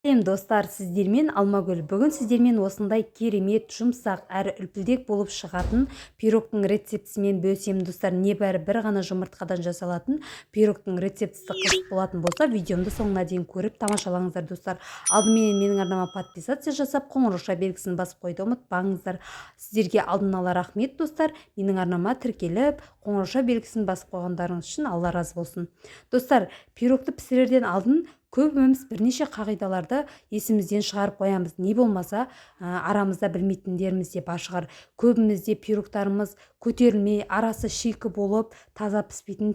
Сәлем достар, сіздермен Алмагүл. Бүгін сіздермен осындай керемет, жұмсақ әрі үлпілдек болып шығатын пирогтың рецептісімен бөлісемін достар. Небәрі бір ғана жұмыртқадан жасалатын пирогтың рецептісі қызық болатын болса, видеомды соңына дейін көріп тамашалаңыздар достар. Алдымен менің арнама подписация жасап, қоңырауша белгісін басып қойды ұмытпаңыздар. Сіздерге алдын ала рахмет достар. Менің арнама тіркеліп, қоңырауша белгісін басып қойғандарыңыз үшін Алла разы болсын. Достар, пирогты пісірерден алдын көбіміз бірнеше қағидаларды есімізден шығарып қоямыз. Не болмаса арамызда білмейтіндеріміз де бар шығар. Көбімізде пирогтарымыз көтерілмей, арасы шикі болып, таза піспейтін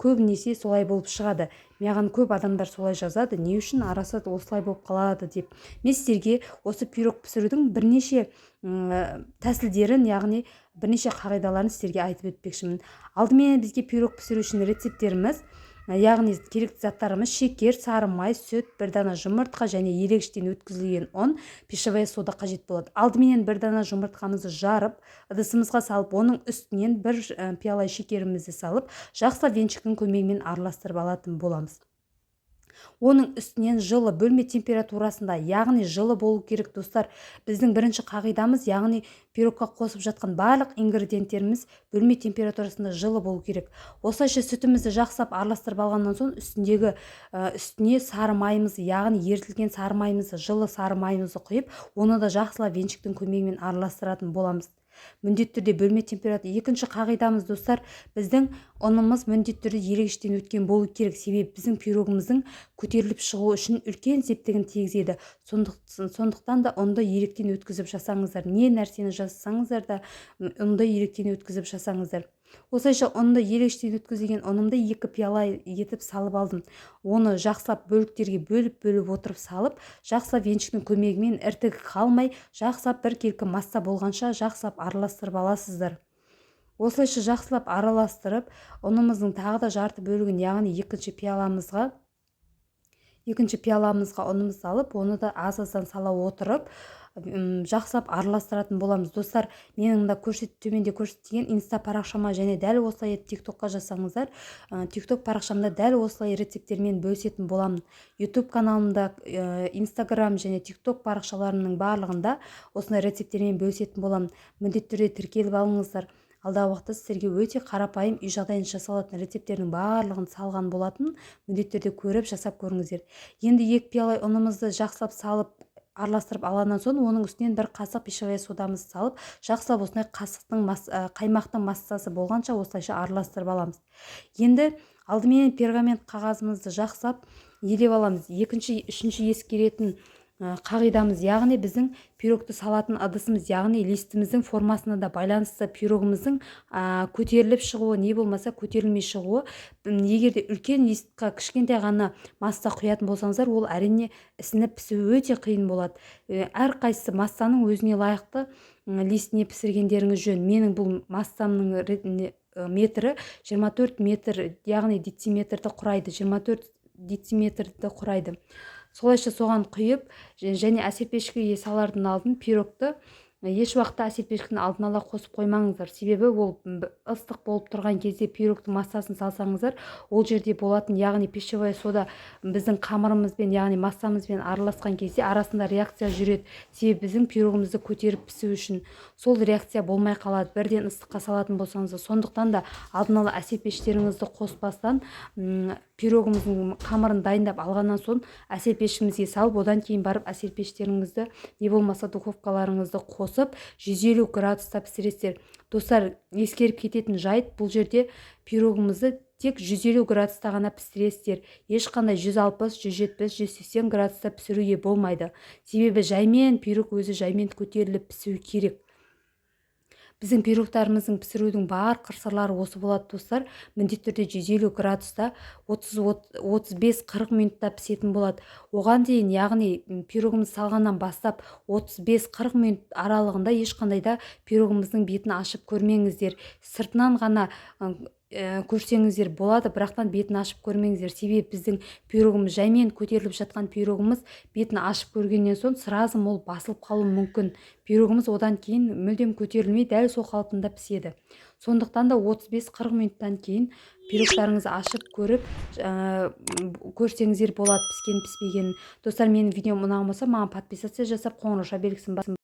көбінесе солай болып шығады. Маған көп адамдар солай жазады, не үшін арасы осылай болып қалады деп. Мен сіздерге осы пирог пісірудің бірнеше тәсілдерін, яғни бірнеше қағидаларын сіздерге айтып өтпекшімін. Алдымен бізге пирог пісіру үшін рецепттеріміз, яғни керекті заттарымыз шекер, сары май, сүт, бір дана жұмыртқа және ерегіштен өткізілген ұн, пищевая сода қажет болады. Алдымен бір дана жұмыртқамызды жарып, ыдысымызға салып, оның үстінен бір пиала шекерімізді салып, жақсылап венчиктің көмегімен араластырып алатын боламыз. Оның үстінен жылы бөлме температурасында, яғни жылы болу керек достар. Біздің бірінші қағидамыз, яғни пирогқа қосып жатқан барлық ингредиенттеріміз бөлме температурасында жылы болу керек. Осылайша сүтімізді жақсылап араластырып алғаннан соң үстіне сары майымызды, яғни ерітілген сары майымызды, жылы сары майымызды құйып, оны да жақсылап венчиктің көмегімен араластыратын боламыз. Міндетті түрде бөлме температурасы. Екінші қағидамыз достар, біздің ұнымыз міндетті түрде ерегіштен өткен болу керек. Себебі біздің пирогымыздың көтеріліп шығу үшін үлкен септігін тигізеді. Сондықтан да ұнды еректен өткізіп жасаңыздар. Не нәрсені жасаңыздар да ұнды еректен өткізіп жасаңыздар. Осылайша ұнды ерегіштен өткізілген ұнымды 2 пиала етіп салып алдым. Оны жақсылап бөліктерге бөліп отырып салып, жақсылап венчиктің көмегімен іртігі қалмай, жақсылап бір келкі масса болғанша жақсылап араластырып аласыздар. Осылайша жақсылап араластырып, ұнымыздың тағы да жарты бөлігін, яғни екінші пиаламызға ұнымызды алып, оны да аз-аздан сала отырып, жақсылап араластыратын боламыз. Достар, менің да төменде көрсетілген инста парақшама және дәл осылай тиктокқа жасаңыздар. Тикток парақшамда дәл осылай рецепттермен бөлісетін боламын. YouTube каналымда, Instagram және тикток парақшаларының барлығында осындай рецепттермен бөлісетін боламын. Міндетті түрде тіркеліп алыңыздар. Алдағы уақытта сіздерге өте қарапайым үй жағдайында жасалатын рецепттердің барлығын салған болатын. Міндетті түрде көріп жасап көріңіздер. Енді 2 пиала ұнымызды жақсылап салып араластырып алғаннан соң, оның үстінен бір қасық пищевая содамызды салып, жақсылап осындай қаймақтың массасы болғанша осылайша араластырып аламыз. Енді алдымен пергамент қағазымызды жақсылап елеп аламыз. Екінші, үшінші ескеретін қағидамыз, яғни біздің пирогты салатын ыдысымыз, яғни листіміздің формасына да байланысты пирогымыздың көтеріліп шығуы, не болмаса көтерілмей шығуы. Егер де үлкен листқа кішкентай ғана масса құятын болсаңыздар, ол әрине ісініп пісуі өте қиын болады. Әрқайсысы массаның өзіне лайықты листіне пісіргендеріңіз жөн. Менің бұл массамның метрі 24 метр, яғни дециметрді құрайды, 24 дециметрді құрайды. Солайша соған құйып, және әсепешкіге салардың алдын пирогты еш уақытта әсепешкінің алдын ала қосып қоймаңыздар. Себебі ол ыстық болып тұрған кезде пирогтың массасын салсаңыздар, ол жерде болатын, яғни пищевая сода біздің қамырымызбен, яғни массамызбен араласқан кезде арасында реакция жүреді. Себебі біздің пирогымызды көтеріп пісу үшін сол реакция болмай қалады, бірден ыстыққа салатын болсаңыздар. Сондықтан да алдын ала әсепештеріңізді қоспастан пирогымыздың қамырын дайындап алғаннан соң әсепешімізге салып, одан кейін барып әсепештеріңізді, не болмаса духовкаларыңызды қосып 150 градуста пісіресіздер. Достар, ескеріп кететін жайт, бұл жерде пирогымызды тек 150 градуста ғана пісіресіздер. Ешқандай 160, 170, 180 градуста пісіруге болмайды. Себебі пирог өзі жаймен көтеріліп пісуі керек. Біздің пирогтарымыздың пісірудің бар қыр-сырлары осы болады достар. Міндетті түрде 150 градуста 35-40 минутта пісетін болады. Оған дейін, яғни пирогымыз салғаннан бастап 35-40 минут аралығында ешқандай да пирогымыздың бетін ашып көрмеңіздер. Сыртынан ғана көрсеңіздер болады, бірақтан бетін ашып көрмеңіздер. Себебі біздің пирогымыз жаймен көтеріліп жатқан пирогымыз бетін ашып көргеннен соң сразу ол басылып қалуы мүмкін. Пирогымыз одан кейін мүлдем көтерілмей дәл сол қалпында піседі. Сондықтан да 35-40 минуттан кейін пирогтарыңызды ашып көріп көрсеңіздер болады піскен піспегенін. Достар, менің видеом ұнаған болса, маған подписация жасап қоңырауша белгісін басын